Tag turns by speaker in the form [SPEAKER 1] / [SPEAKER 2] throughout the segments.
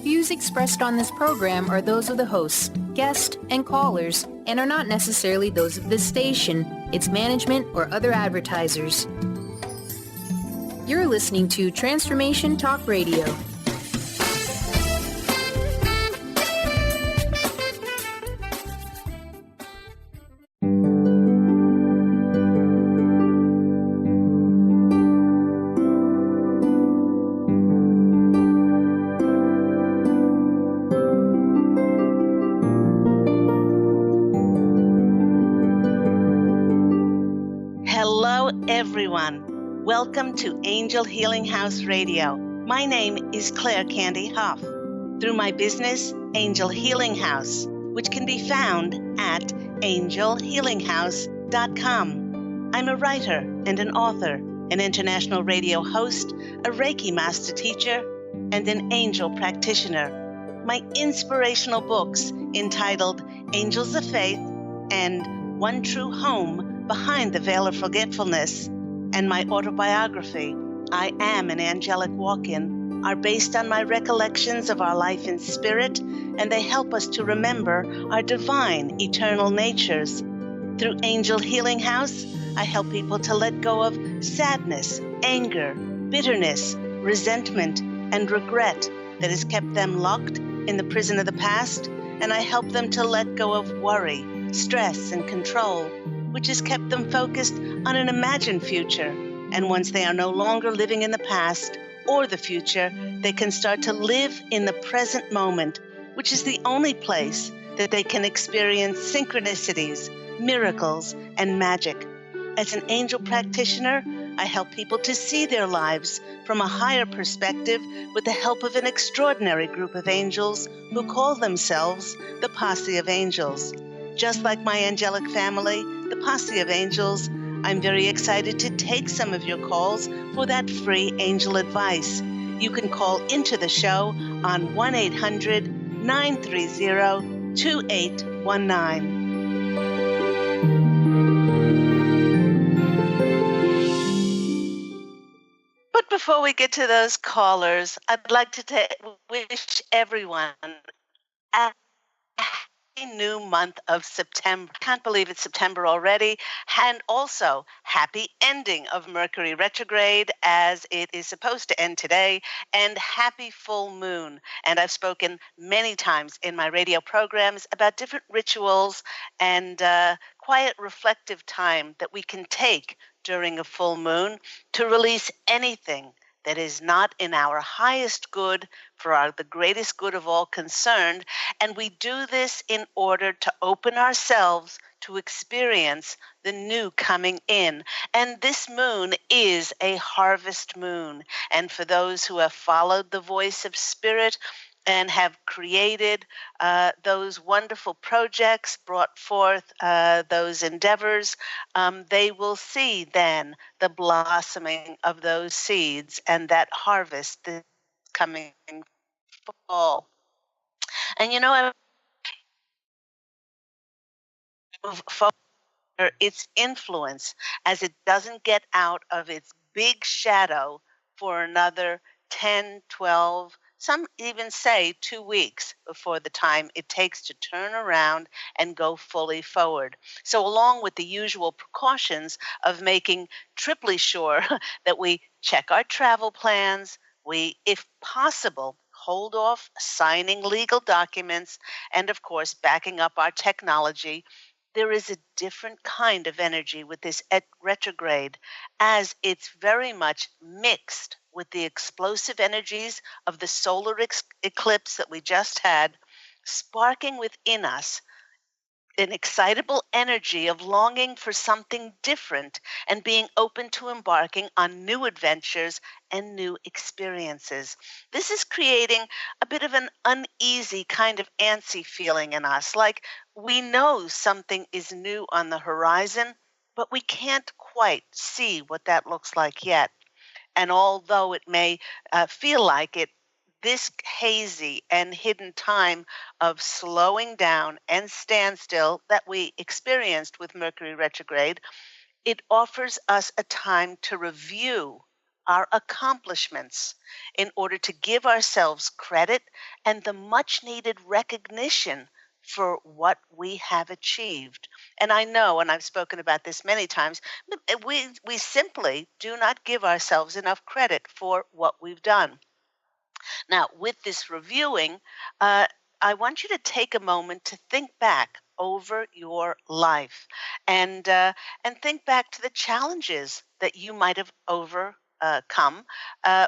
[SPEAKER 1] Views expressed on this program are those of the hosts, guests, and callers, and are not necessarily those of this station, its management, or other advertisers. You're listening to Transformation Talk Radio.
[SPEAKER 2] Everyone, welcome to Angel Healing House Radio. My name is Candy Hough. Through my business, Angel Healing House, which can be found at angelhealinghouse.com. I'm a writer and an author, an international radio host, a Reiki master teacher, and an angel practitioner. My inspirational books entitled Angels of Faith and One True Home Behind the Veil of Forgetfulness, and my autobiography, I Am an Angelic Walk-In, are based on my recollections of our life in spirit, and they help us to remember our divine, eternal natures. Through Angel Healing House, I help people to let go of sadness, anger, bitterness, resentment, and regret that has kept them locked in the prison of the past, and I help them to let go of worry, stress, and control, which has kept them focused on an imagined future. And once they are no longer living in the past or the future, they can start to live in the present moment, which is the only place that they can experience synchronicities, miracles, and magic. As an angel practitioner, I help people to see their lives from a higher perspective with the help of an extraordinary group of angels who call themselves the Posse of Angels. Just like my angelic family, the Posse of Angels, I'm very excited to take some of your calls for that free angel advice. You can call into the show on 1-800-930-2819. But before we get to those callers, I'd like to wish everyone a new month of September. Can't believe it's September already. And also, happy ending of Mercury retrograde as it is supposed to end today, and happy full moon. And I've spoken many times in my radio programs about different rituals and quiet reflective time that we can take during a full moon to release anything that is not in our highest good for the greatest good of all concerned. And we do this in order to open ourselves to experience the new coming in. And this moon is a harvest moon. And for those who have followed the voice of spirit and have created those wonderful projects, brought forth those endeavors, they will see then the blossoming of those seeds and that harvest this coming fall. And you know, I move forward its influence as it doesn't get out of its big shadow for another 10, 12, some even say 2 weeks before the time it takes to turn around and go fully forward. So along with the usual precautions of making triply sure that we check our travel plans, we, if possible, hold off signing legal documents, and of course, backing up our technology, there is a different kind of energy with this retrograde, as it's very much mixed with the explosive energies of the solar eclipse that we just had, sparking within us an excitable energy of longing for something different and being open to embarking on new adventures and new experiences. This is creating a bit of an uneasy kind of antsy feeling in us, like we know something is new on the horizon, but we can't quite see what that looks like yet. And although it may feel like it, this hazy and hidden time of slowing down and standstill that we experienced with Mercury retrograde, it offers us a time to review our accomplishments, in order to give ourselves credit and the much needed recognition for what we have achieved. And I know, and I've spoken about this many times, we simply do not give ourselves enough credit for what we've done. Now, with this reviewing, uh, I want you to take a moment to think back over your life and think back to the challenges that you might have overcome.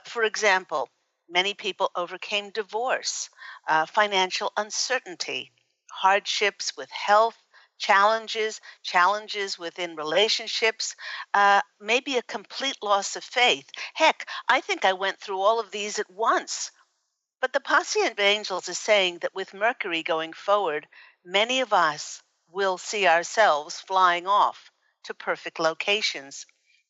[SPEAKER 2] For example, many people overcame divorce, financial uncertainty, hardships with health, challenges within relationships, maybe a complete loss of faith. Heck, I think I went through all of these at once. But the Posse of Angels is saying that with Mercury going forward, many of us will see ourselves flying off to perfect locations.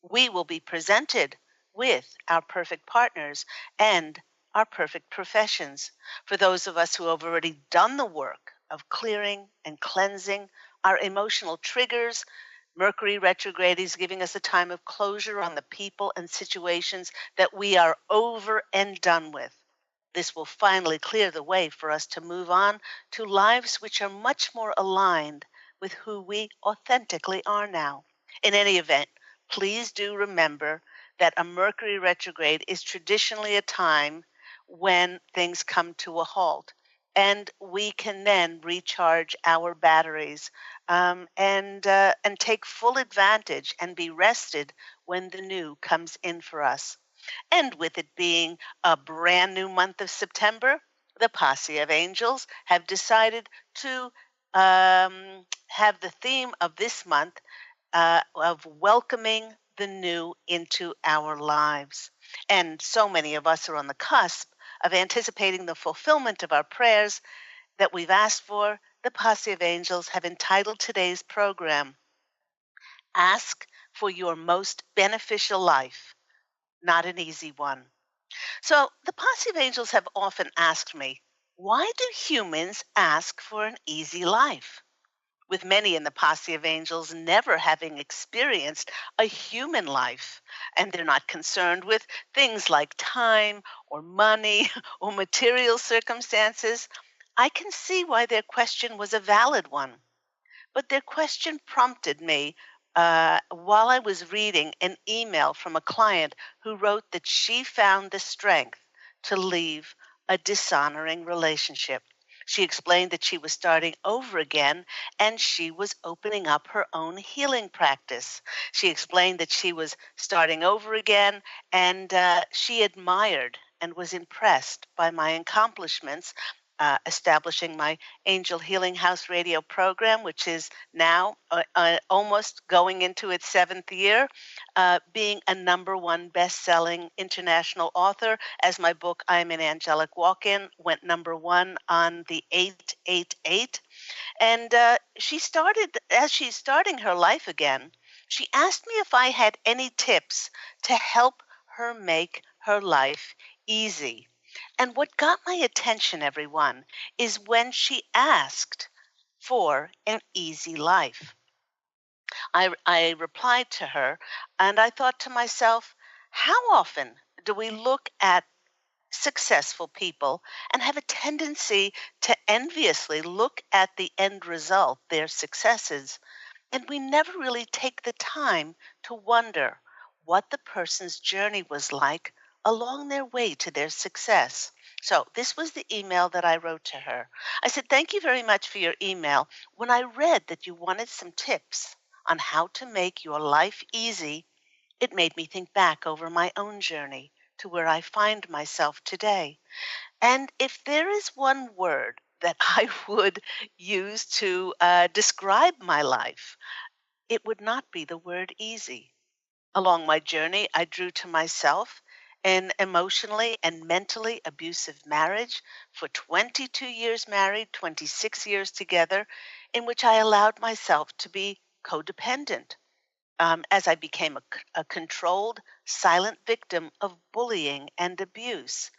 [SPEAKER 2] We will be presented with our perfect partners and our perfect professions. For those of us who have already done the work of clearing and cleansing our emotional triggers, Mercury retrograde is giving us a time of closure on the people and situations that we are over and done with. This will finally clear the way for us to move on to lives which are much more aligned with who we authentically are now. In any event, please do remember that a Mercury retrograde is traditionally a time when things come to a halt. And we can then recharge our batteries and take full advantage and be rested when the new comes in for us. And with it being a brand new month of September, the Posse of Angels have decided to have the theme of this month of welcoming the new into our lives. And so many of us are on the cusp of anticipating the fulfillment of our prayers that we've asked for. The Posse of Angels have entitled today's program, Ask for Your Most Beneficial Life, Not an Easy One. So, the Posse of Angels have often asked me, why do humans ask for an easy life? With many in the Posse of Angels never having experienced a human life, and they're not concerned with things like time or money or material circumstances, I can see why their question was a valid one. But their question prompted me while I was reading an email from a client who wrote that she found the strength to leave a dishonoring relationship. She explained that she was starting over again and she was opening up her own healing practice. She explained that she was starting over again and she admired and was impressed by my accomplishments. Establishing my Angel Healing House radio program, which is now almost going into its seventh year, being a #1 best-selling international author, as my book I'm an Angelic Walk-In went #1 on the 888. And as she's starting her life again, she asked me if I had any tips to help her make her life easy. And what got my attention, everyone, is when she asked for an easy life. I replied to her, and I thought to myself, how often do we look at successful people and have a tendency to enviously look at the end result, their successes, and we never really take the time to wonder what the person's journey was like along their way to their success. So, this was the email that I wrote to her. I said, thank you very much for your email. When I read that you wanted some tips on how to make your life easy, it made me think back over my own journey to where I find myself today. And if there is one word that I would use to describe my life, it would not be the word easy. Along my journey, I drew to myself an emotionally and mentally abusive marriage for 22 years married, 26 years together, in which I allowed myself to be codependent as I became a controlled, silent victim of bullying and abuse,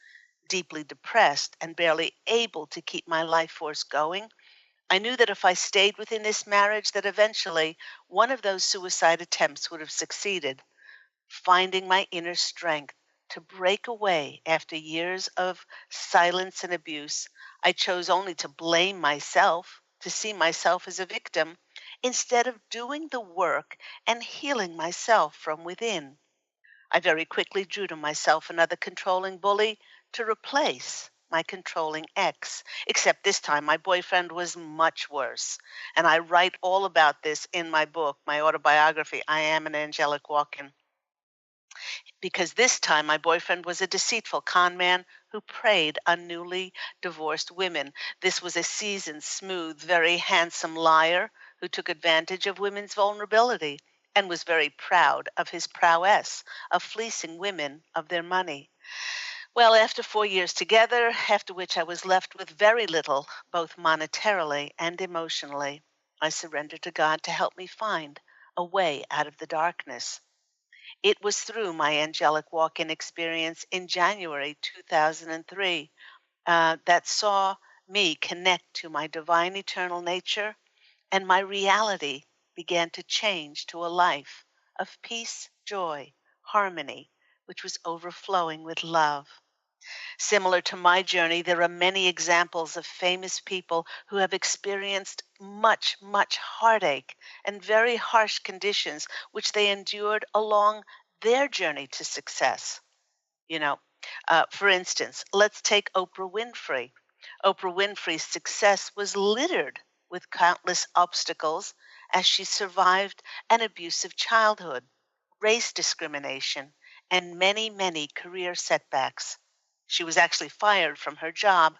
[SPEAKER 2] deeply depressed and barely able to keep my life force going. I knew that if I stayed within this marriage, that eventually one of those suicide attempts would have succeeded. Finding my inner strength to break away after years of silence and abuse. I chose only to blame myself, to see myself as a victim, instead of doing the work and healing myself from within. I very quickly drew to myself another controlling bully to replace my controlling ex, except this time my boyfriend was much worse. And I write all about this in my book, my autobiography, I Am an Angelic Walk-In, because this time my boyfriend was a deceitful con man who preyed on newly divorced women. This was a seasoned, smooth, very handsome liar who took advantage of women's vulnerability and was very proud of his prowess of fleecing women of their money. Well, after 4 years together, after which I was left with very little, both monetarily and emotionally, I surrendered to God to help me find a way out of the darkness. It was through my angelic walk-in experience in January 2003 that saw me connect to my divine eternal nature, and my reality began to change to a life of peace, joy, harmony, which was overflowing with love. Similar to my journey, there are many examples of famous people who have experienced much, much heartache and very harsh conditions which they endured along their journey to success. You know, for instance, let's take Oprah Winfrey. Oprah Winfrey's success was littered with countless obstacles as she survived an abusive childhood, race discrimination, and many, many career setbacks. She was actually fired from her job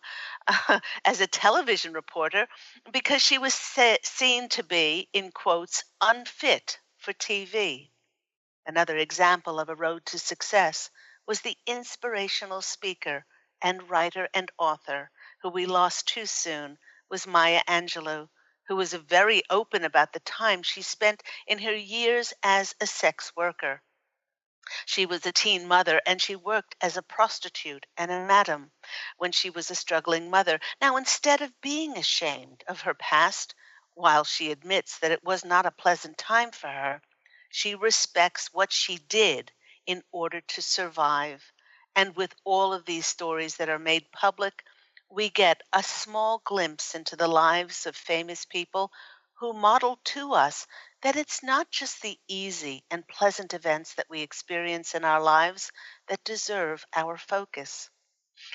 [SPEAKER 2] as a television reporter because she was seen to be, in quotes, unfit for TV. Another example of a road to success was the inspirational speaker and writer and author who we lost too soon was Maya Angelou, who was very open about the time she spent in her years as a sex worker. She was a teen mother and she worked as a prostitute and a madam when she was a struggling mother. Now, instead of being ashamed of her past, while she admits that it was not a pleasant time for her, she respects what she did in order to survive. And with all of these stories that are made public, we get a small glimpse into the lives of famous people who model to us that it's not just the easy and pleasant events that we experience in our lives that deserve our focus.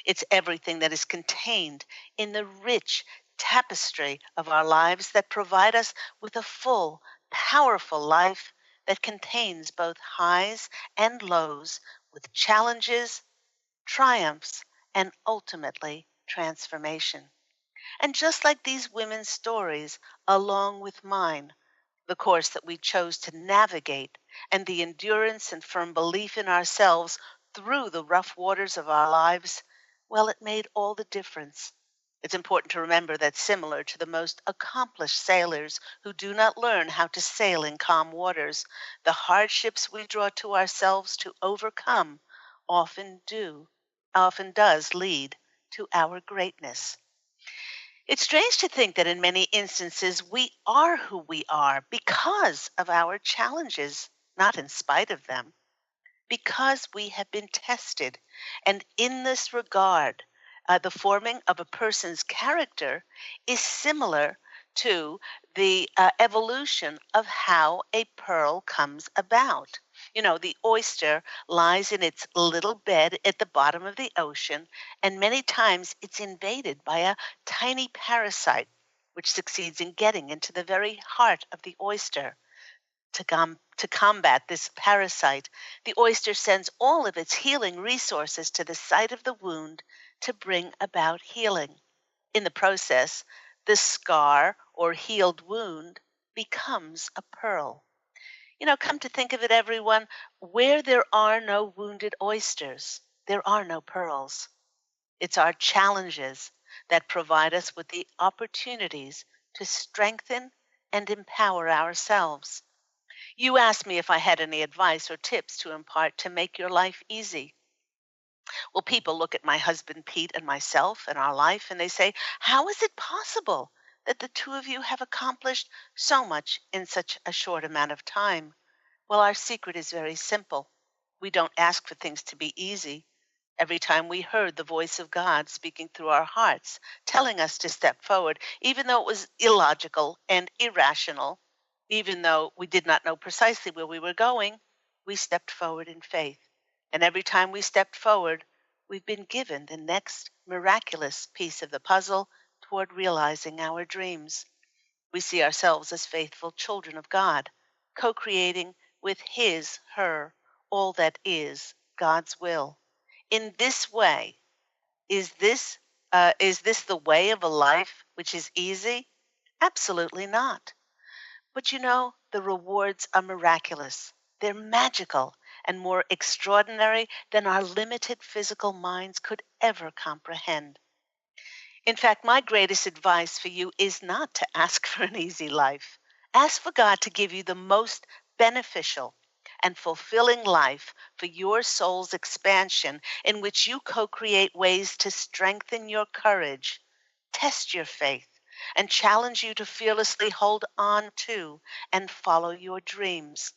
[SPEAKER 2] It's everything that is contained in the rich tapestry of our lives that provide us with a full, powerful life that contains both highs and lows, with challenges, triumphs, and ultimately transformation. And just like these women's stories, along with mine, the course that we chose to navigate, and the endurance and firm belief in ourselves through the rough waters of our lives, well, it made all the difference. It's important to remember that similar to the most accomplished sailors who do not learn how to sail in calm waters, the hardships we draw to ourselves to overcome often do, often does lead to our greatness. It's strange to think that in many instances we are who we are because of our challenges, not in spite of them, because we have been tested. And in this regard, the forming of a person's character is similar to the evolution of how a pearl comes about. You know, the oyster lies in its little bed at the bottom of the ocean, and many times it's invaded by a tiny parasite, which succeeds in getting into the very heart of the oyster. To combat this parasite, the oyster sends all of its healing resources to the site of the wound to bring about healing. In the process, the scar or healed wound becomes a pearl. You know, come to think of it, everyone, where there are no wounded oysters, there are no pearls. It's our challenges that provide us with the opportunities to strengthen and empower ourselves. You asked me if I had any advice or tips to impart to make your life easy. Well, people look at my husband Pete and myself and our life and they say, how is it possible that the two of you have accomplished so much in such a short amount of time? Well, our secret is very simple. We don't ask for things to be easy. Every time we heard the voice of God speaking through our hearts, telling us to step forward, even though it was illogical and irrational, even though we did not know precisely where we were going, we stepped forward in faith. And every time we stepped forward, we've been given the next miraculous piece of the puzzle toward realizing our dreams. We see ourselves as faithful children of God, co creating with His, her, all that is God's will. In this way, is this the way of a life which is easy? Absolutely not. But the rewards are miraculous. They're magical and more extraordinary than our limited physical minds could ever comprehend. In fact, my greatest advice for you is not to ask for an easy life. Ask for God to give you the most beneficial and fulfilling life for your soul's expansion, in which you co create ways to strengthen your courage, test your faith, and challenge you to fearlessly hold on to and follow your dreams.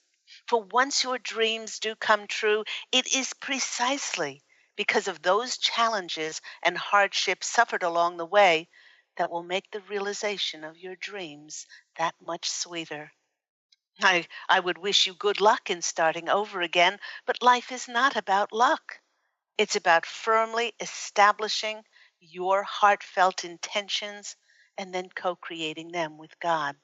[SPEAKER 2] For once your dreams do come true, it is precisely because of those challenges and hardships suffered along the way that will make the realization of your dreams that much sweeter. I would wish you good luck in starting over again, but life is not about luck. It's about firmly establishing your heartfelt intentions and then co creating them with God.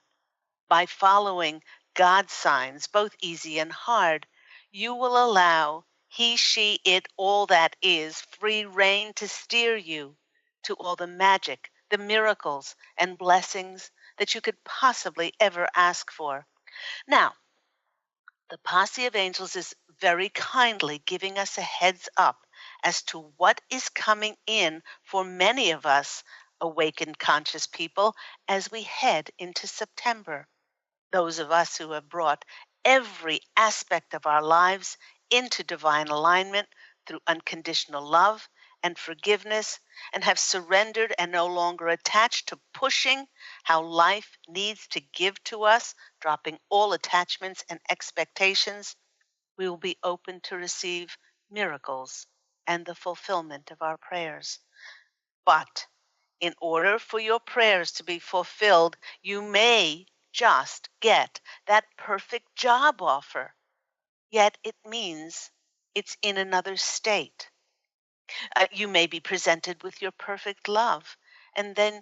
[SPEAKER 2] By following God's signs, both easy and hard, you will allow He, she, it, all that is free rein to steer you to all the magic, the miracles, and blessings that you could possibly ever ask for. Now, the Posse of Angels is very kindly giving us a heads up as to what is coming in for many of us awakened conscious people as we head into September. Those of us who have brought every aspect of our lives into divine alignment through unconditional love and forgiveness, and have surrendered and no longer attached to pushing how life needs to give to us, dropping all attachments and expectations, we will be open to receive miracles and the fulfillment of our prayers. But in order for your prayers to be fulfilled, you may just get that perfect job offer. Yet it means it's in another state. You may be presented with your perfect love, and then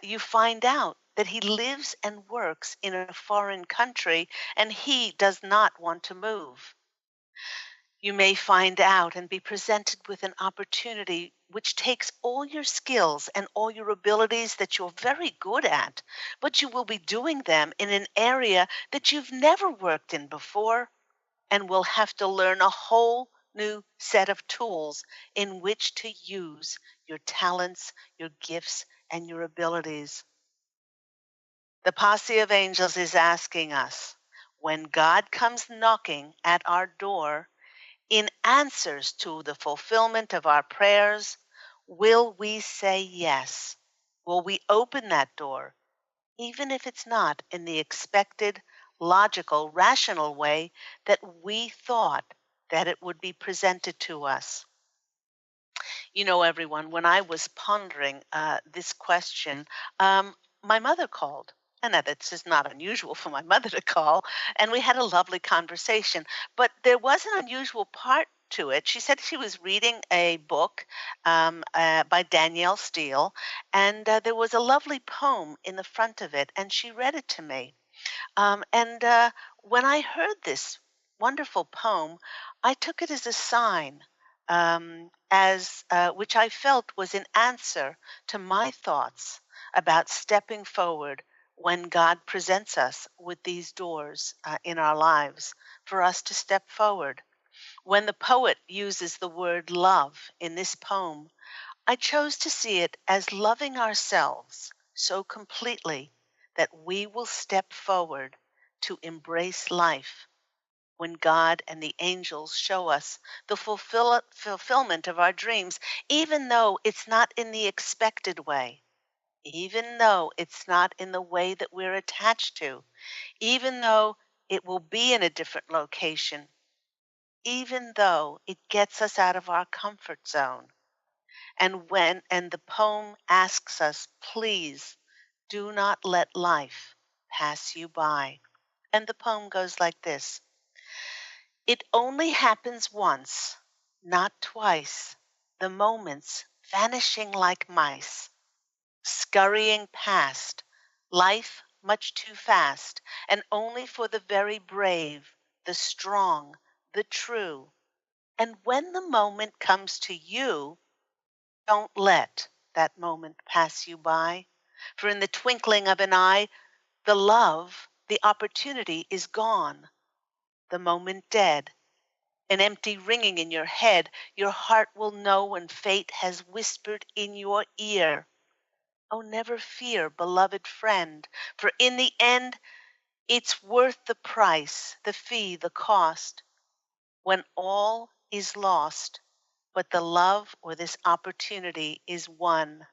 [SPEAKER 2] you find out that he lives and works in a foreign country and he does not want to move. You may find out and be presented with an opportunity which takes all your skills and all your abilities that you're very good at, but you will be doing them in an area that you've never worked in before and will have to learn a whole new set of tools in which to use your talents, your gifts, and your abilities. The Posse of Angels is asking us, when God comes knocking at our door, in answers to the fulfillment of our prayers, will we say yes? Will we open that door, even if it's not in the expected, logical, rational way that we thought that it would be presented to us? Everyone, when I was pondering this question, my mother called. And that's just not unusual for my mother to call. And we had a lovely conversation. But there was an unusual part to it. She said she was reading a book by Danielle Steele, and there was a lovely poem in the front of it, and she read it to me. And when I heard this wonderful poem, I took it as a sign, as which I felt was an answer to my thoughts about stepping forward when God presents us with these doors in our lives for us to step forward. When the poet uses the word love in this poem, I chose to see it as loving ourselves so completely that we will step forward to embrace life when God and the angels show us the fulfillment of our dreams, even though it's not in the expected way, even though it's not in the way that we're attached to, even though it will be in a different location. even though it gets us out of our comfort zone. And the poem asks us, please do not let life pass you by. And the poem goes like this. It only happens once, not twice, the moments vanishing like mice, scurrying past, life much too fast, and only for the very brave, the strong, the true. And when the moment comes to you, don't let that moment pass you by. For in the twinkling of an eye, the love, the opportunity is gone, the moment dead, an empty ringing in your head. Your heart will know when fate has whispered in your ear, oh, never fear, beloved friend, for in the end, it's worth the price, the fee, the cost, when all is lost, but the love or this opportunity is won.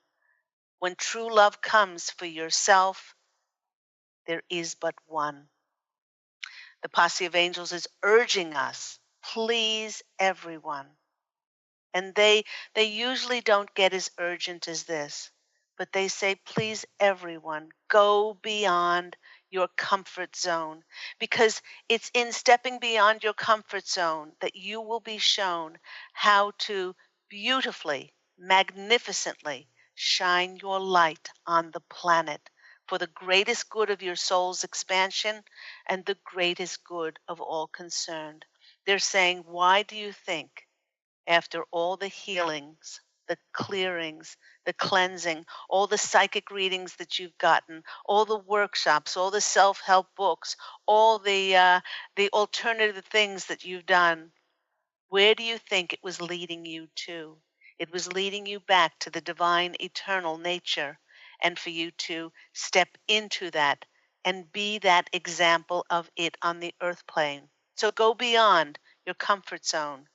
[SPEAKER 2] When true love comes for yourself, there is but one. The Posse of Angels is urging us, please everyone. And they usually don't get as urgent as this, but they say, please everyone, go beyond your comfort zone, because it's in stepping beyond your comfort zone that you will be shown how to beautifully, magnificently shine your light on the planet for the greatest good of your soul's expansion and the greatest good of all concerned. They're saying, why do you think after all the healings, the clearings, the cleansing, all the psychic readings that you've gotten, all the workshops, all the self-help books, all the alternative things that you've done, where do you think it was leading you to? It was leading you back to the divine eternal nature, and for you to step into that and be that example of it on the earth plane. So go beyond your comfort zone.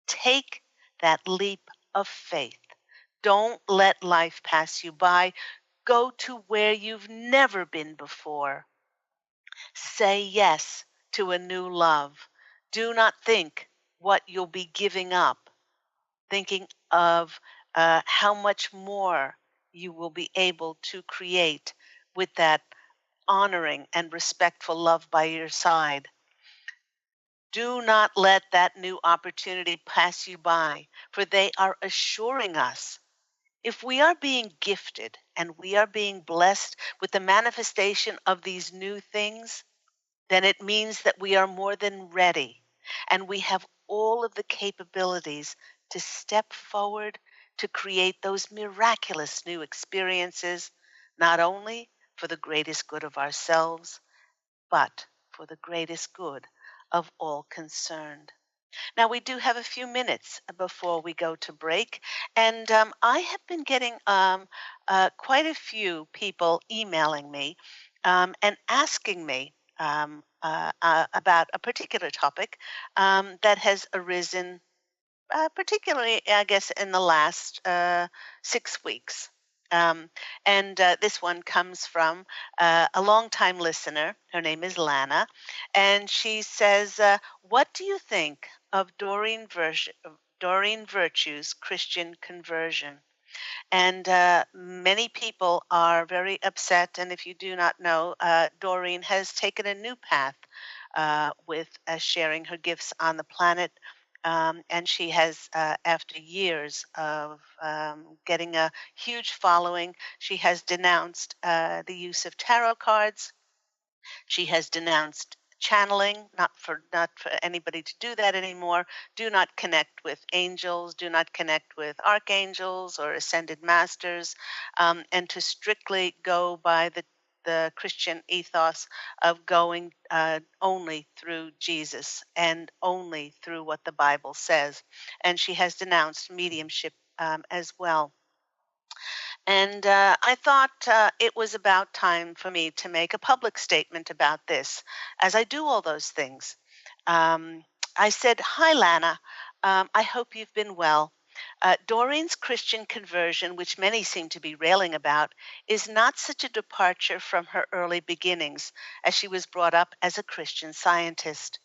[SPEAKER 2] Take that leap of faith. Don't let life pass you by. Go to where you've never been before. Say yes to a new love. Do not think what you'll be giving up, thinking of how much more you will be able to create with that honoring and respectful love by your side. Do not let that new opportunity pass you by, for they are assuring us if we are being gifted and we are being blessed with the manifestation of these new things, then it means that we are more than ready and we have all of the capabilities to step forward to create those miraculous new experiences, not only for the greatest good of ourselves, but for the greatest good of all concerned. Now, we do have a few minutes before we go to break, and I have been getting quite a few people emailing me and asking me about a particular topic that has arisen, particularly, I guess, in the last 6 weeks. Um, and this one comes from a longtime listener. Her name is Lana. And she says, what do you think of Doreen Virtue's Christian conversion? And many people are very upset. And if you do not know, Doreen has taken a new path with sharing her gifts on the planet. And she has, after years of getting a huge following, she has denounced the use of tarot cards. She has denounced channeling, not for anybody to do that anymore. Do not connect with angels, do not connect with archangels or ascended masters, and to strictly go by the Christian ethos of going only through Jesus and only through what the Bible says. And she has denounced mediumship as well. And I thought it was about time for me to make a public statement about this, as I do all those things. Um, I said, hi, Lana. I hope you've been well. Doreen's Christian conversion, which many seem to be railing about, is not such a departure from her early beginnings, as she was brought up as a Christian Scientist.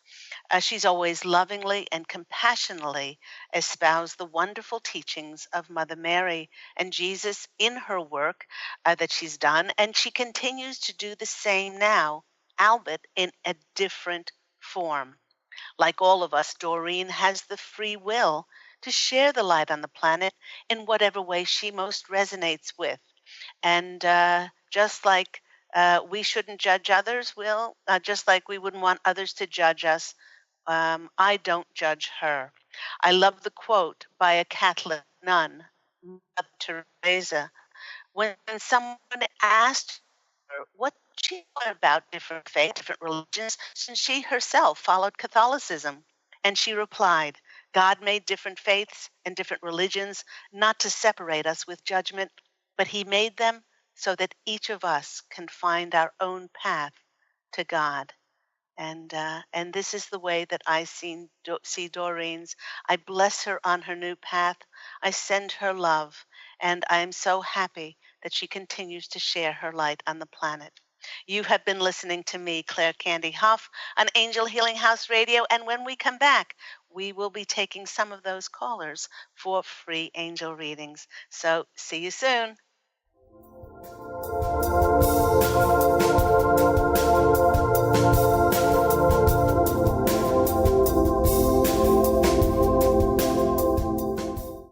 [SPEAKER 2] She's always lovingly and compassionately espoused the wonderful teachings of Mother Mary and Jesus in her work that she's done, and she continues to do the same now, albeit in a different form. Like all of us, Doreen has the free will to share the light on the planet in whatever way she most resonates with. And just like we shouldn't judge others, just like we wouldn't want others to judge us, I don't judge her. I love the quote by a Catholic nun, Mother Teresa, when someone asked her what she thought about different faiths, different religions, since she herself followed Catholicism. And she replied, God made different faiths and different religions not to separate us with judgment, but he made them so that each of us can find our own path to God. And this is the way that I see Doreen's. I bless her on her new path. I send her love, and I am so happy that she continues to share her light on the planet. You have been listening to me, Claire Candy Hough, on Angel Healing House Radio, and when we come back, we will be taking some of those callers for free angel readings. So see you soon.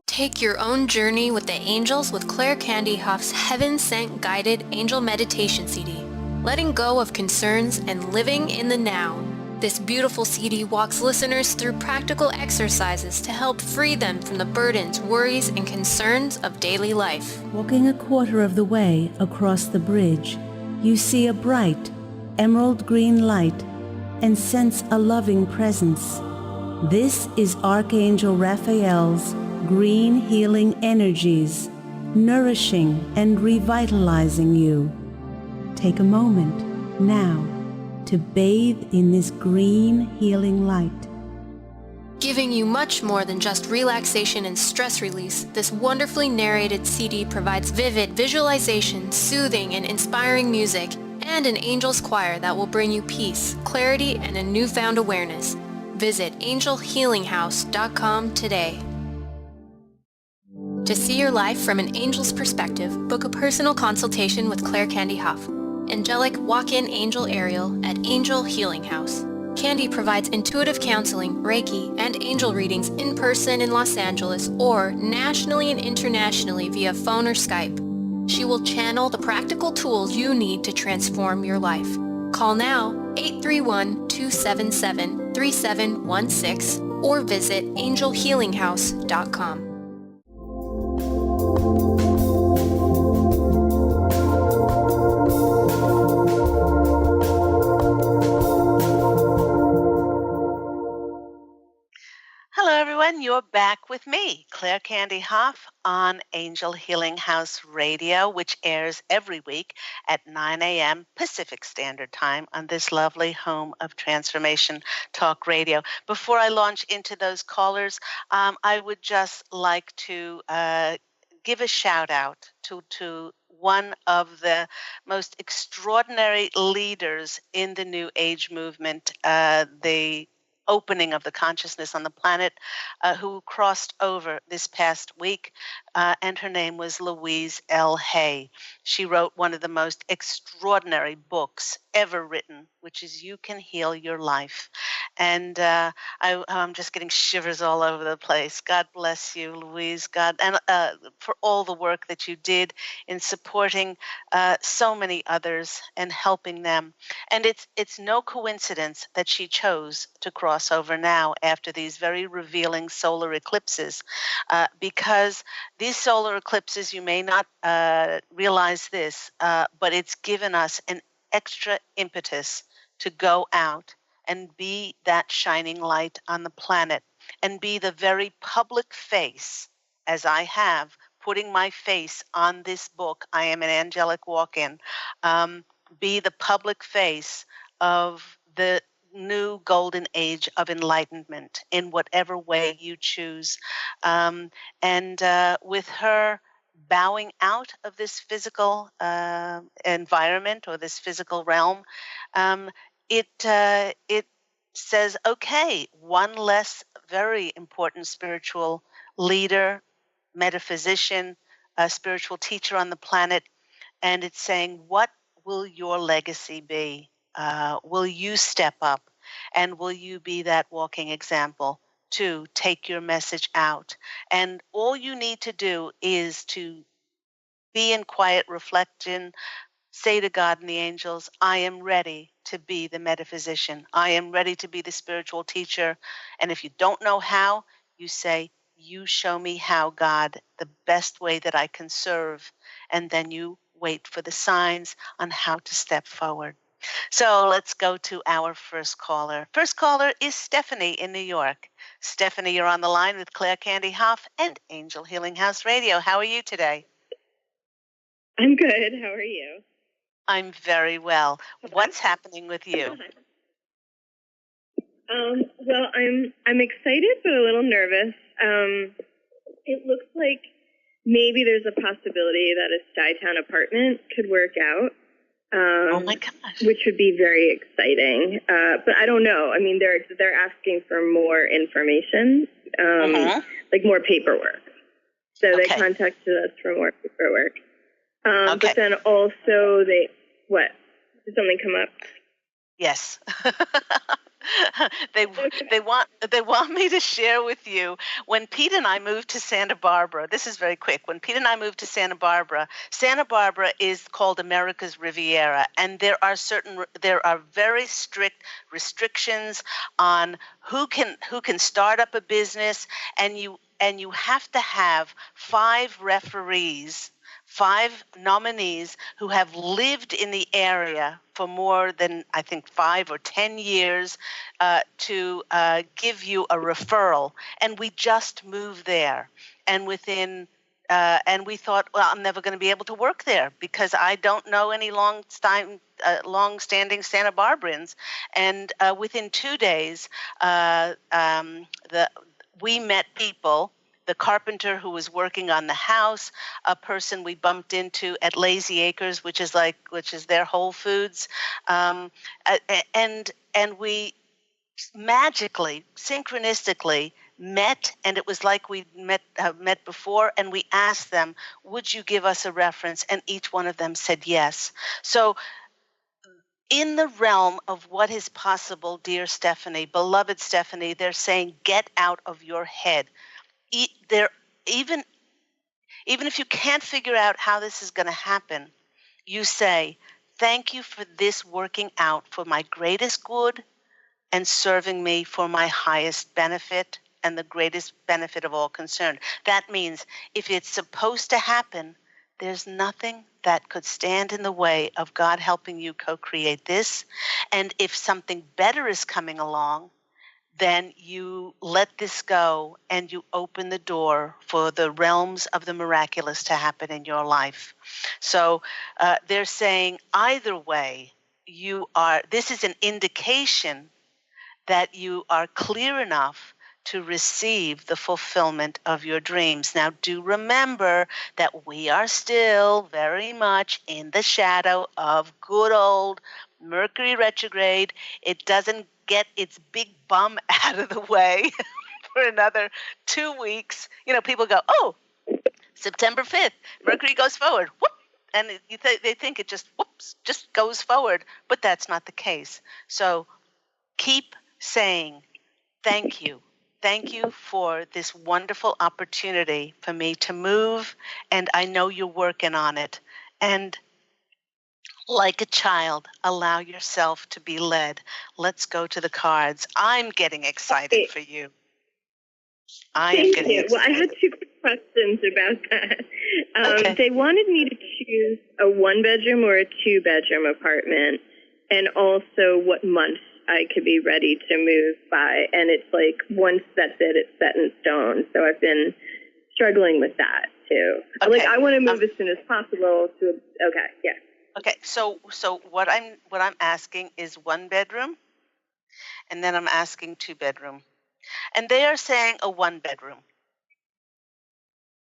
[SPEAKER 1] Take your own journey with the angels with Claire Candy Hough's Heaven Sent Guided Angel Meditation CD, letting go of concerns and living in the now. This beautiful CD walks listeners through practical exercises to help free them from the burdens, worries, and concerns of daily life.
[SPEAKER 3] Walking a quarter of the way across the bridge, you see a bright, emerald green light and sense a loving presence. This is Archangel Raphael's green healing energies, nourishing and revitalizing you. Take a moment now to bathe in this green healing light.
[SPEAKER 1] Giving you much more than just relaxation and stress release, this wonderfully narrated CD provides vivid visualization, soothing and inspiring music, and an angel's choir that will bring you peace, clarity, and a newfound awareness. Visit angelhealinghouse.com today. To see your life from an angel's perspective, book a personal consultation with Claire Candy Hough, angelic walk-in angel Ariel at Angel Healing House. Candy provides intuitive counseling, Reiki, and angel readings in person in Los Angeles or nationally and internationally via phone or Skype. She will channel the practical tools you need to transform your life. Call now 831-277-3716 or visit angelhealinghouse.com.
[SPEAKER 2] Hello, everyone. You're back with me, Claire Candy Hough, on Angel Healing House Radio, which airs every week at 9 a.m. Pacific Standard Time on this lovely home of transformation talk radio. Before I launch into those callers, I would just like to give a shout out to one of the most extraordinary leaders in the New Age movement, the opening of the consciousness on the planet, who crossed over this past week, and her name was Louise L. Hay. She wrote one of the most extraordinary books ever written, which is You Can Heal Your Life. And I'm just getting shivers all over the place. God bless you, Louise. God, and for all the work that you did in supporting so many others and helping them. And it's no coincidence that she chose to cross over now after these very revealing solar eclipses, because these solar eclipses, you may not realize this, but it's given us an extra impetus to go out and be that shining light on the planet and be the very public face, as I have, putting my face on this book, I Am an Angelic Walk-In, be the public face of the new golden age of enlightenment in whatever way you choose. And with her bowing out of this physical environment or this physical realm, it says, okay, one less very important spiritual leader, metaphysician, a spiritual teacher on the planet. And it's saying, what will your legacy be? Will you step up? And will you be that walking example to take your message out? And all you need to do is to be in quiet reflection, say to God and the angels, I am ready to be the metaphysician. I am ready to be the spiritual teacher. And if you don't know how, you say, you show me how, God, the best way that I can serve. And then you wait for the signs on how to step forward. So let's go to our first caller. First caller is Stephanie in New York. Stephanie, you're on the line with Claire Candy Hough and Angel Healing House Radio. How are you today?
[SPEAKER 4] I'm good. How are you?
[SPEAKER 2] I'm very well. What's happening with you?
[SPEAKER 4] Well, I'm excited but a little nervous. It looks like maybe there's a possibility that a Stuytown apartment could work out.
[SPEAKER 2] Oh my gosh!
[SPEAKER 4] Which would be very exciting. But I don't know. I mean, they're asking for more information, like more paperwork. So they contacted us for more paperwork. But then also what? Did something come up?
[SPEAKER 2] Yes. They want me to share with you, when Pete and I moved to Santa Barbara, this is very quick. When Pete and I moved to Santa Barbara is called America's Riviera, and there are very strict restrictions on who can start up a business, and you have to have 5 referees, 5 nominees who have lived in the area for more than, I think, 5 or 10 years to give you a referral. And we just moved there. And and we thought, well, I'm never going to be able to work there because I don't know any long-standing Santa Barbarans. And within 2 days, we met people. The carpenter who was working on the house, a person we bumped into at Lazy Acres, which is their Whole Foods, and we magically, synchronistically met, and it was like we met before, and we asked them, would you give us a reference? And each one of them said yes. So in the realm of what is possible, dear Stephanie, beloved Stephanie, they're saying, get out of your head. Even if you can't figure out how this is going to happen, you say, thank you for this working out for my greatest good and serving me for my highest benefit and the greatest benefit of all concerned. That means if it's supposed to happen, there's nothing that could stand in the way of God helping you co-create this. And if something better is coming along, then you let this go and you open the door for the realms of the miraculous to happen in your life. So they're saying either way, this is an indication that you are clear enough to receive the fulfillment of your dreams. Now, do remember that we are still very much in the shadow of good old Mercury retrograde. It doesn't get its big bum out of the way for another 2 weeks. People go, oh, September 5th, Mercury goes forward. Whoop! And they think it just goes forward. But that's not the case. So keep saying, thank you. Thank you for this wonderful opportunity for me to move. And I know you're working on it. And like a child, allow yourself to be led. Let's go to the cards. I'm getting excited for you.
[SPEAKER 4] Thank you. Well, I had 2 quick questions about that. They wanted me to choose a 1-bedroom or a 2-bedroom apartment, and also what month I could be ready to move by. And it's like, once that's it's set in stone. So I've been struggling with that too. Like, I want to move as soon as possible to. Okay,
[SPEAKER 2] so what I'm asking is 1 bedroom, and then I'm asking 2 bedroom, and they are saying a 1 bedroom.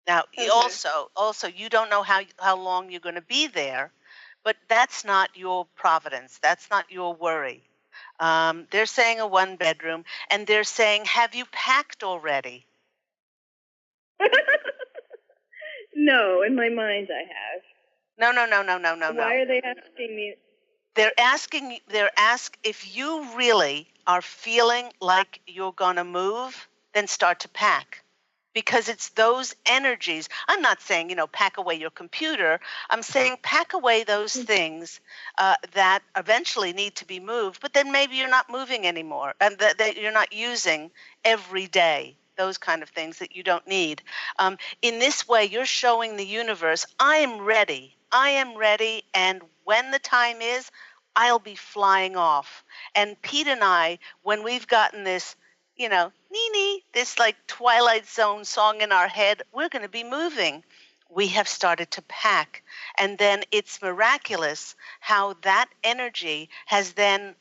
[SPEAKER 2] Now, also you don't know how long you're going to be there, but that's not your providence. That's not your worry. They're saying a one-bedroom, and they're saying, have you packed already?
[SPEAKER 4] No, in my mind I have.
[SPEAKER 2] No.
[SPEAKER 4] Why are they asking me?
[SPEAKER 2] They're ask if you really are feeling like you're going to move, then start to pack. Because it's those energies. I'm not saying, pack away your computer. I'm saying pack away those things that eventually need to be moved, but then maybe you're not moving anymore and that you're not using every day. Those kind of things that you don't need. In this way, you're showing the universe, I am ready. I am ready. And when the time is, I'll be flying off. And Pete and I, when we've gotten this, Nini, this like Twilight Zone song in our head, we're going to be moving. We have started to pack. And then it's miraculous how that energy has then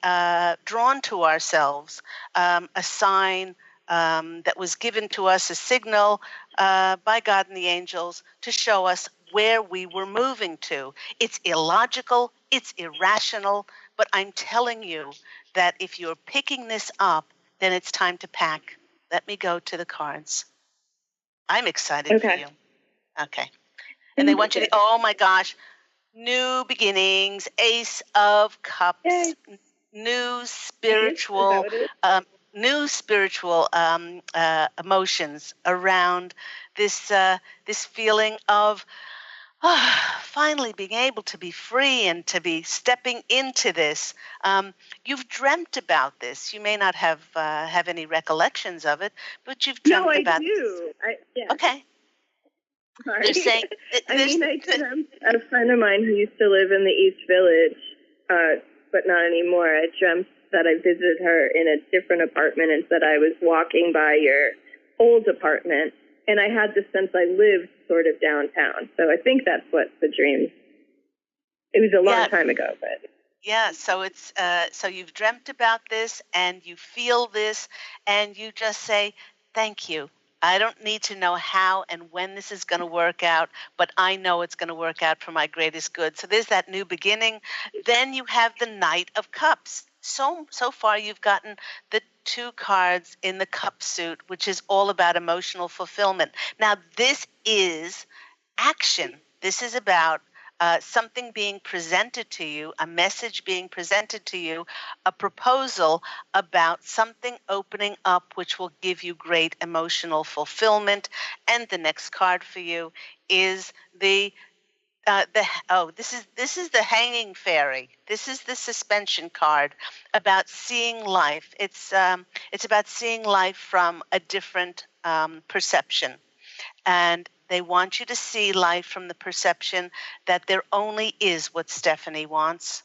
[SPEAKER 2] drawn to ourselves a sign that was given to us, a signal by God and the angels to show us where we were moving to. It's illogical, it's irrational, but I'm telling you that if you're picking this up, then it's time to pack. Let me go to the cards. I'm excited for you. Okay. And they want you to, oh my gosh, new beginnings, Ace of Cups,
[SPEAKER 4] Yay.
[SPEAKER 2] new spiritual emotions around this feeling of finally being able to be free and to be stepping into this. You've dreamt about this. You may not have any recollections of it, but you've dreamt about this.
[SPEAKER 4] No, I do. Yeah.
[SPEAKER 2] Okay.
[SPEAKER 4] Sorry.
[SPEAKER 2] They're saying,
[SPEAKER 4] I dreamt a friend of mine who used to live in the East Village, but not anymore. I dreamt that I visited her in a different apartment and said I was walking by your old apartment. And I had the sense I lived sort of downtown. So I think that's what the dream. It was a long time ago, but.
[SPEAKER 2] Yeah, so it's so you've dreamt about this and you feel this and you just say, thank you. I don't need to know how and when this is going to work out, but I know it's going to work out for my greatest good. So there's that new beginning. Then you have the Knight of Cups. So far you've gotten the 2 cards in the cup suit, which is all about emotional fulfillment. Now this is action. This is about something being presented to you, a message being presented to you, a proposal about something opening up which will give you great emotional fulfillment. And the next card for you is this is the Hanging Fairy. This is the suspension card about seeing life. It's about seeing life from a different perception. And they want you to see life from the perception that there only is what Stephanie wants.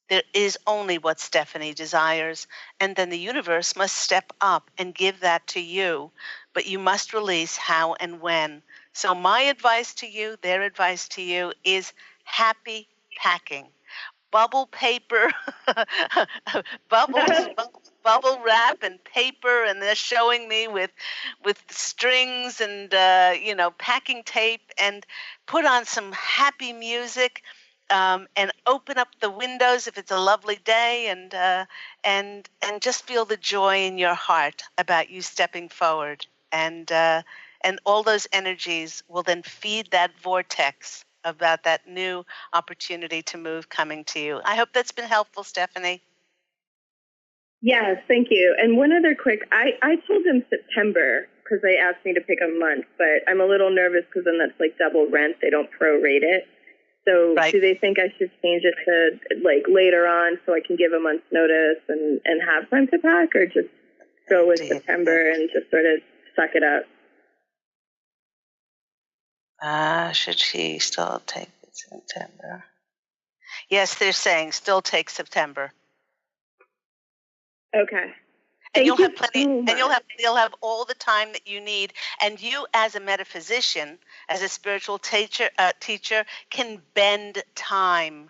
[SPEAKER 2] There is only what Stephanie desires. And then the universe must step up and give that to you. But you must release how and when. So my advice to you, their advice to you is happy packing. Bubble paper, bubble wrap and paper, and they're showing me with strings and packing tape, and put on some happy music, and open up the windows if it's a lovely day, and just feel the joy in your heart about you stepping forward, and all those energies will then feed that vortex about that new opportunity to move coming to you. I hope that's been helpful, Stephanie.
[SPEAKER 4] Yes, thank you. And one other quick, I told them September because they asked me to pick a month, but I'm a little nervous because then that's like double rent. They don't prorate it. So Do they think I should change it to like later on so I can give a month's notice and have time to pack, or just go with September and just sort of suck it up?
[SPEAKER 2] Should she still take September? Yes, they're saying still take September.
[SPEAKER 4] Okay.
[SPEAKER 2] And you'll have plenty, and you'll have all the time that you need. And you, as a metaphysician, as a spiritual teacher, can bend time.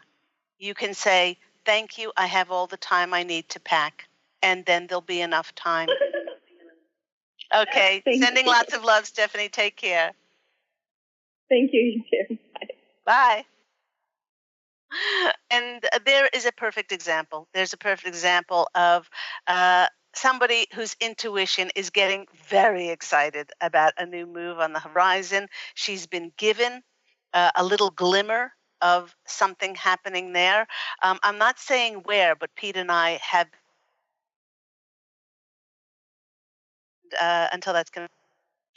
[SPEAKER 2] You can say, "Thank you, I have all the time I need to pack," and then there'll be enough time. Okay. Sending lots of love, Stephanie. Take care.
[SPEAKER 4] Thank you. You too.
[SPEAKER 2] Bye. And there is a perfect example. There's a perfect example of somebody whose intuition is getting very excited about a new move on the horizon. She's been given a little glimmer of something happening there. I'm not saying where, but Pete and I have until that's going to.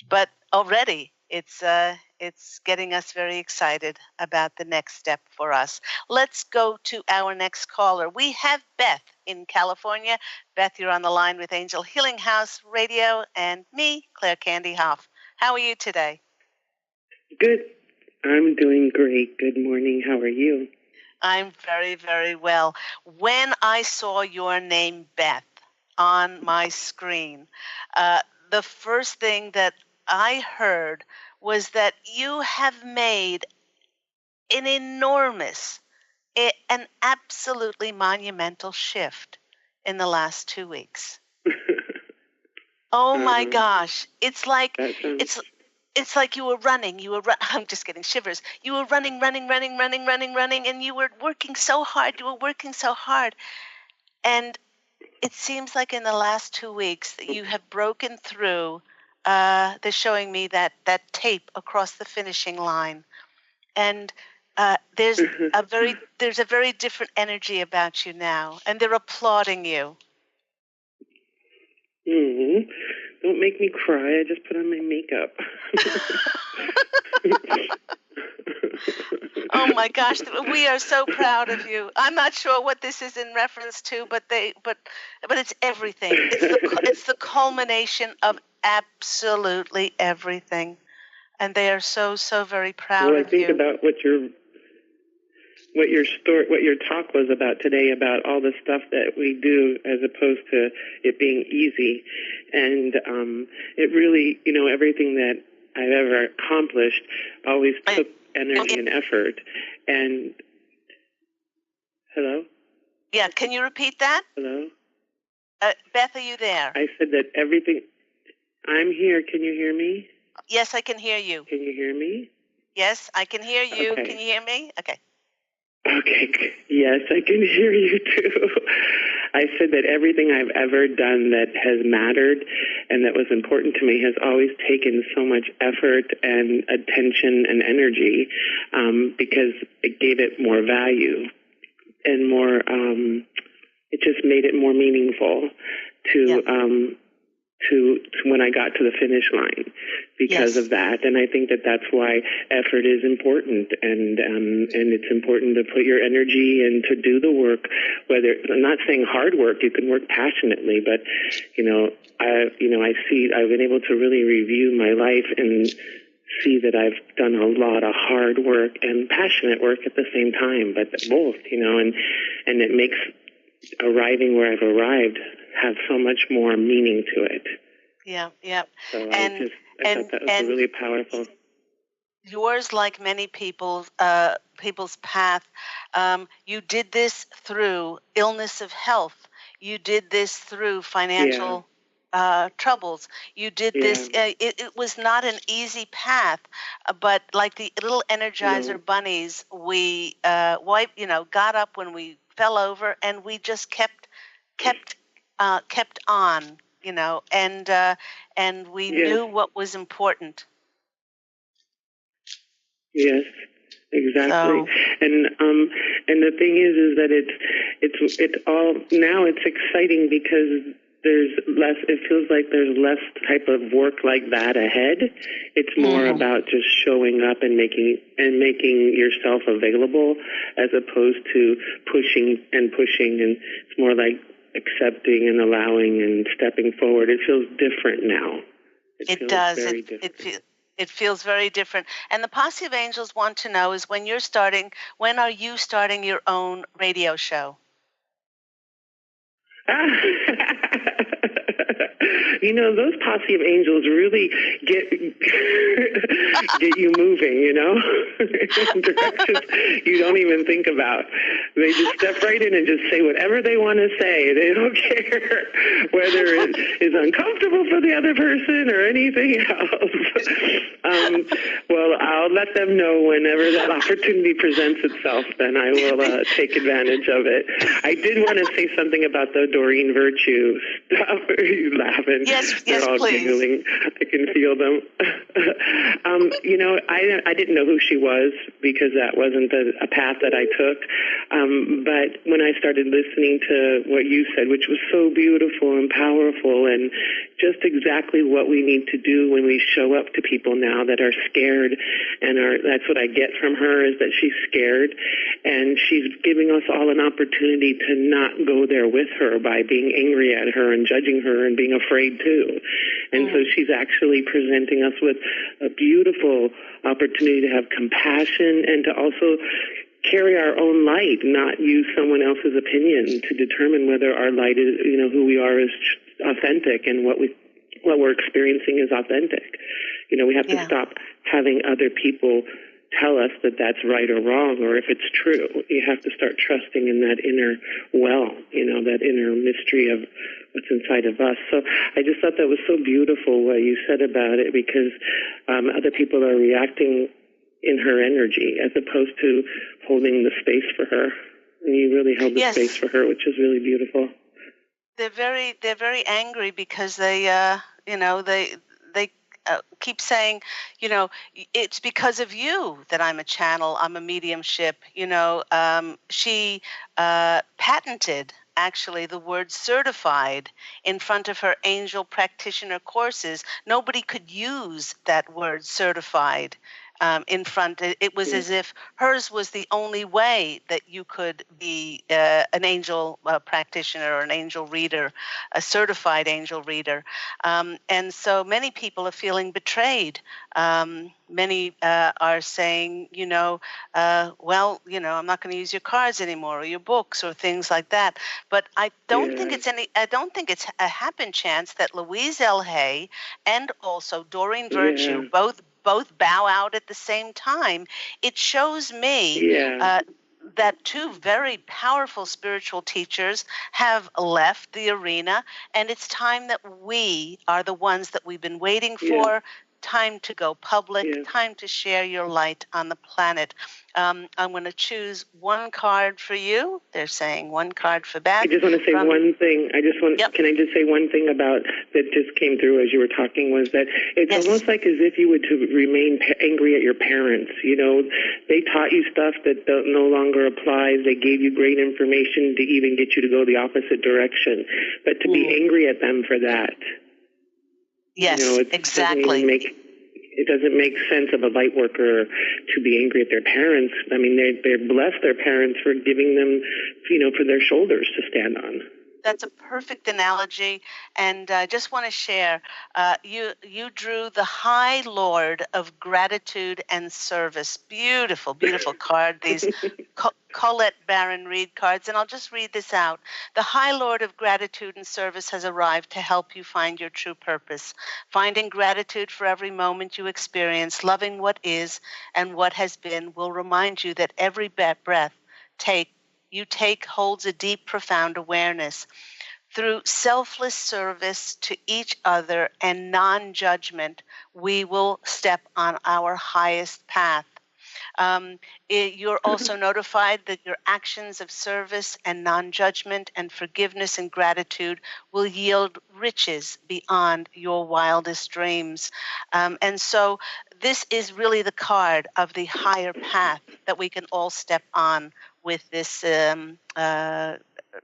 [SPEAKER 2] But already it's getting us very excited about the next step for us. Let's go to our next caller. We have Beth in California. Beth, you're on the line with Angel Healing House Radio and me, Claire Candy Hough. How are you today?
[SPEAKER 5] Good. I'm doing great. Good morning. How are you?
[SPEAKER 2] I'm very, very well. When I saw your name, Beth, on my screen, the first thing that I heard was that you have made an enormous, an absolutely monumental shift in the last 2 weeks. Oh my gosh. It's like it's like you were running. I'm just getting shivers. You were running, and you were working so hard. And it seems like in the last 2 weeks that you have broken through. They're showing me that tape across the finishing line, and there's a very different energy about you now, and they're applauding you.
[SPEAKER 5] Mm-hmm. Don't make me cry. I just put on my makeup.
[SPEAKER 2] Oh my gosh, we are so proud of you. I'm not sure what this is in reference to, but it's everything. It's the culmination of absolutely everything, and they are so very proud of you.
[SPEAKER 5] Well, I think about what your talk was about today, about all the stuff that we do as opposed to it being easy, and it really, everything that I've ever accomplished always took energy and effort. And hello?
[SPEAKER 2] Yeah, can you repeat that?
[SPEAKER 5] Hello?
[SPEAKER 2] Beth, are you there?
[SPEAKER 5] I said that everything. I'm here. Can you hear me?
[SPEAKER 2] Yes, I can hear you.
[SPEAKER 5] Can you hear me?
[SPEAKER 2] Yes, I can hear you.
[SPEAKER 5] Okay.
[SPEAKER 2] Can you hear me? Okay.
[SPEAKER 5] Okay. Yes, I can hear you too. I said that everything I've ever done that has mattered and that was important to me has always taken so much effort and attention and energy because it gave it more value and more, it just made it more meaningful to when I got to the finish line because of that. And I think that that's why effort is important, and it's important to put your energy and to do the work. Whether I'm not saying hard work, you can work passionately, but I've been able to really review my life and see that I've done a lot of hard work and passionate work at the same time, but both, and it makes arriving where I've arrived have so much more meaning to it.
[SPEAKER 2] Yeah.
[SPEAKER 5] So I thought that was really powerful.
[SPEAKER 2] Yours, like many people's path, you did this through illness of health. You did this through financial troubles. You did this. It was not an easy path, but like the little Energizer bunnies, we got up when we fell over, and we just kept on, and we knew what was important.
[SPEAKER 5] Yes, exactly. So. And the thing is that it's all now. It's exciting because there's less. It feels like there's less type of work like that ahead. It's more about just showing up and making yourself available, as opposed to pushing. And it's more like accepting and allowing and stepping forward. It feels different now.
[SPEAKER 2] It does. It feels very different. And the Posse of Angels want to know is when are you starting your own radio show?
[SPEAKER 5] Those Posse of Angels really get you moving, in directions you don't even think about. They just step right in and just say whatever they want to say. They don't care whether it is uncomfortable for the other person or anything else. Well, I'll let them know whenever that opportunity presents itself. Then I will take advantage of it. I did want to say something about the Doreen Virtue stuff. You're laughing.
[SPEAKER 2] Yes,
[SPEAKER 5] They're all
[SPEAKER 2] please.
[SPEAKER 5] giggling. I can feel them. I didn't know who she was because that wasn't a path that I took. But when I started listening to what you said, which was so beautiful and powerful and just exactly what we need to do when we show up to people now that are scared, and that's what I get from her, is that she's scared, and she's giving us all an opportunity to not go there with her by being angry at her and judging her and being afraid too. And so she's actually presenting us with a beautiful opportunity to have compassion and to also carry our own light, not use someone else's opinion to determine whether our light is, who we are is authentic and what we're experiencing is authentic. We have to stop having other people tell us that that's right or wrong, or if it's true. You have to start trusting in that inner well, that inner mystery of what's inside of us. So I just thought that was so beautiful what you said about it, because other people are reacting in her energy as opposed to holding the space for her. And you really held the space for her, which is really beautiful.
[SPEAKER 2] They're very angry because they keep saying, it's because of you that I'm a channel, I'm a mediumship. She patented actually the word certified in front of her angel practitioner courses. Nobody could use that word certified in front. It was as if hers was the only way that you could be an angel practitioner or an angel reader, a certified angel reader. And so many people are feeling betrayed. Many are saying, I'm not going to use your cards anymore or your books or things like that. But I don't think it's a happen chance that Louise L. Hay and also Doreen Virtue both bow out at the same time. It shows me that two very powerful spiritual teachers have left the arena, and it's time that we are the ones that we've been waiting for. Time to go public, time to share your light on the planet. I'm going to choose one card for you. They're saying one card for Beth.
[SPEAKER 5] I just want to say one thing. Can I just say one thing about that just came through as you were talking, was that it's almost like as if you were to remain angry at your parents. They taught you stuff that no longer applies. They gave you great information to even get you to go the opposite direction. But to be angry at them for that.
[SPEAKER 2] Yes, exactly.
[SPEAKER 5] It doesn't make sense of a light worker to be angry at their parents. I mean, they're blessed, their parents, for giving them, for their shoulders to stand on.
[SPEAKER 2] That's a perfect analogy, and I just want to share. You drew the High Lord of Gratitude and Service. Beautiful, beautiful card. These Colette Baron Reed cards, and I'll just read this out. The High Lord of Gratitude and Service has arrived to help you find your true purpose. Finding gratitude for every moment you experience, loving what is and what has been, will remind you that every breath you take holds a deep, profound awareness. Through selfless service to each other and non-judgment, we will step on our highest path. You're also notified that your actions of service and non-judgment and forgiveness and gratitude will yield riches beyond your wildest dreams. And so this is really the card of the higher path that we can all step on with this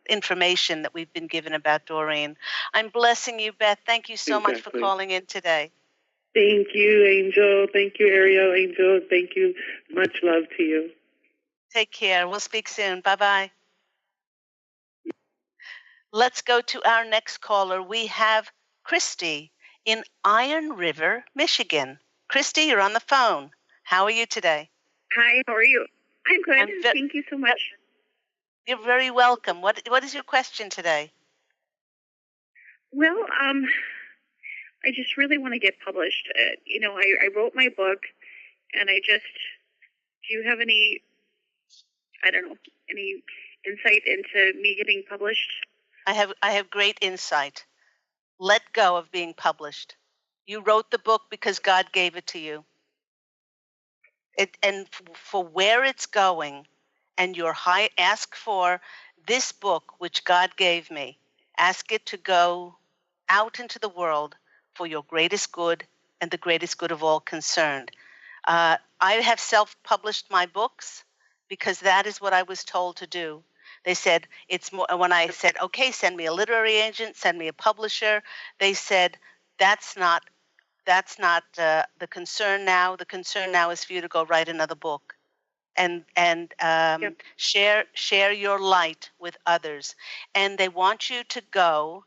[SPEAKER 2] information that we've been given about Doreen. I'm blessing you, Beth. Thank you so much for calling in today.
[SPEAKER 5] Thank you, Angel. Thank you, Ariel. Angel, thank you. Much love to you.
[SPEAKER 2] Take care. We'll speak soon. Bye-bye. Let's go to our next caller. We have Christy in Iron River, Michigan. Christy, you're on the phone. How are you today?
[SPEAKER 6] Hi, how are you? I'm good. Thank you so much.
[SPEAKER 2] You're very welcome. What is your question today?
[SPEAKER 6] Well, I just really want to get published. I wrote my book, and do you have any I don't know, any insight into me getting published?
[SPEAKER 2] I have great insight. Let go of being published. You wrote the book because God gave it to you. For where it's going, and ask for this book which God gave me. Ask it to go out into the world for your greatest good and the greatest good of all concerned. I have self-published my books because that is what I was told to do. They said it's more. When I said, "Okay, send me a literary agent, send me a publisher," they said that's not the concern now. The concern now is for you to go write another book and
[SPEAKER 6] Yep.
[SPEAKER 2] share your light with others. And they want you to go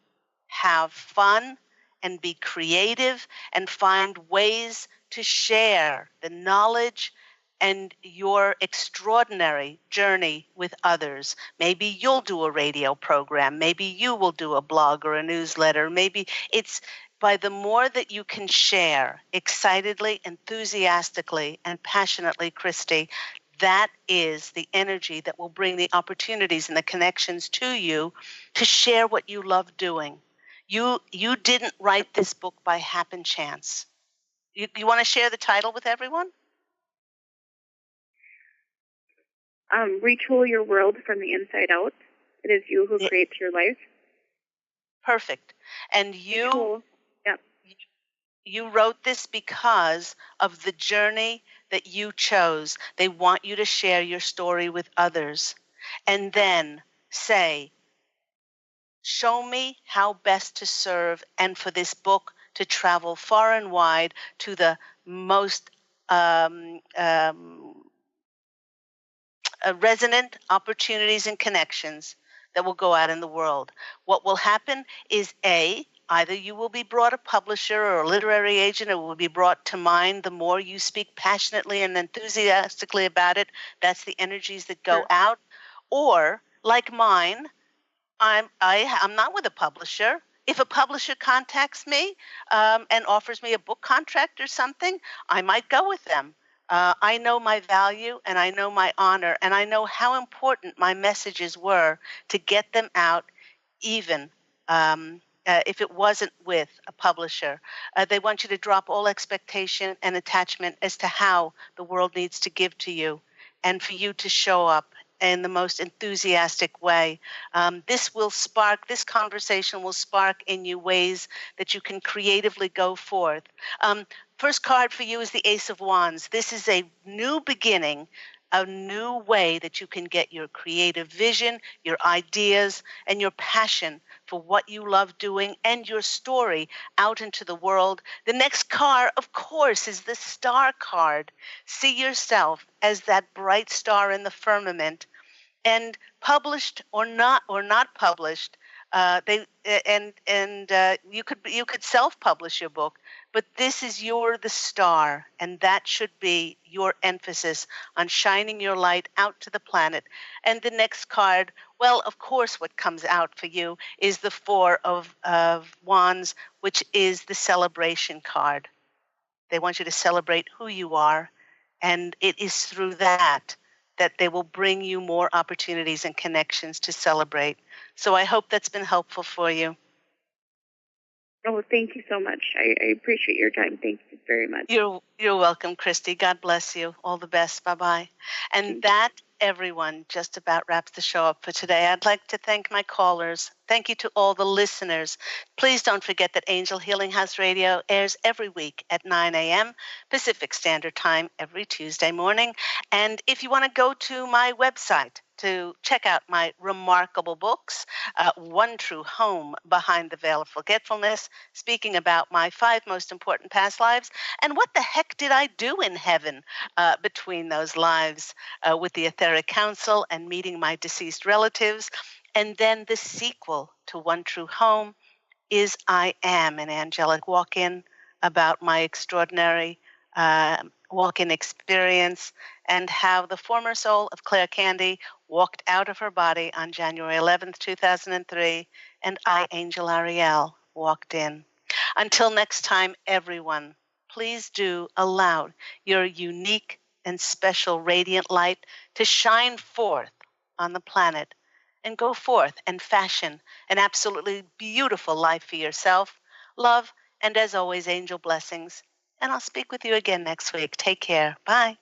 [SPEAKER 2] have fun and be creative and find ways to share the knowledge and your extraordinary journey with others. Maybe you'll do a radio program. Maybe you will do a blog or a newsletter. Maybe it's by the more that you can share excitedly, enthusiastically, and passionately, Christy, that is the energy that will bring the opportunities and the connections to you to share what you love doing. You didn't write this book by happen chance. You want to share the title with everyone?
[SPEAKER 6] Retool your world from the inside out. It is you who creates your life.
[SPEAKER 2] Perfect. And
[SPEAKER 6] Retool. Yep.
[SPEAKER 2] You wrote this because of the journey that you chose. They want you to share your story with others. And then say, show me how best to serve, and for this book to travel far and wide to the most resonant opportunities and connections that will go out in the world. What will happen is either you will be brought a publisher or a literary agent, or will be brought to mind the more you speak passionately and enthusiastically about it. That's the energies that go out. Or, like mine, I'm not with a publisher. If a publisher contacts me and offers me a book contract or something, I might go with them. I know my value and I know my honor, and I know how important my messages were to get them out, even if it wasn't with a publisher. They want you to drop all expectation and attachment as to how the world needs to give to you, and for you to show up in the most enthusiastic way. This conversation will spark in you ways that you can creatively go forth. First card for you is the Ace of Wands. This is a new beginning, a new way that you can get your creative vision, your ideas, and your passion for what you love doing and your story out into the world. The next card, of course, is the Star card. See yourself as that bright star in the firmament. And published or not published, you could self-publish your book, but this is you're the star, and that should be your emphasis on shining your light out to the planet. And the next card, well, of course, what comes out for you is the Four of Wands, which is the celebration card. They want you to celebrate who you are, and it is through that they will bring you more opportunities and connections to celebrate. So I hope that's been helpful for you.
[SPEAKER 6] Oh, thank you so much. I appreciate your time. Thank you very much.
[SPEAKER 2] You're welcome, Christy. God bless you. All the best. Bye-bye. And everyone, just about wraps the show up for today. I'd like to thank my callers. Thank you to all the listeners. Please don't forget that Angel Healing House Radio airs every week at 9 a.m. Pacific Standard Time every Tuesday morning. And if you want to go to my website to check out my remarkable books, One True Home, Behind the Veil of Forgetfulness, speaking about my 5 most important past lives, and what the heck did I do in heaven between those lives with the Etheric Council and meeting my deceased relatives. And then the sequel to One True Home is I Am an Angelic Walk-In, about my extraordinary walk-in experience and how the former soul of Claire Candy walked out of her body on January 11th, 2003, and I, Angel Ariel, walked in. Until next time, everyone, please do allow your unique and special radiant light to shine forth on the planet and go forth and fashion an absolutely beautiful life for yourself. Love, and as always, angel blessings. And I'll speak with you again next week. Take care. Bye.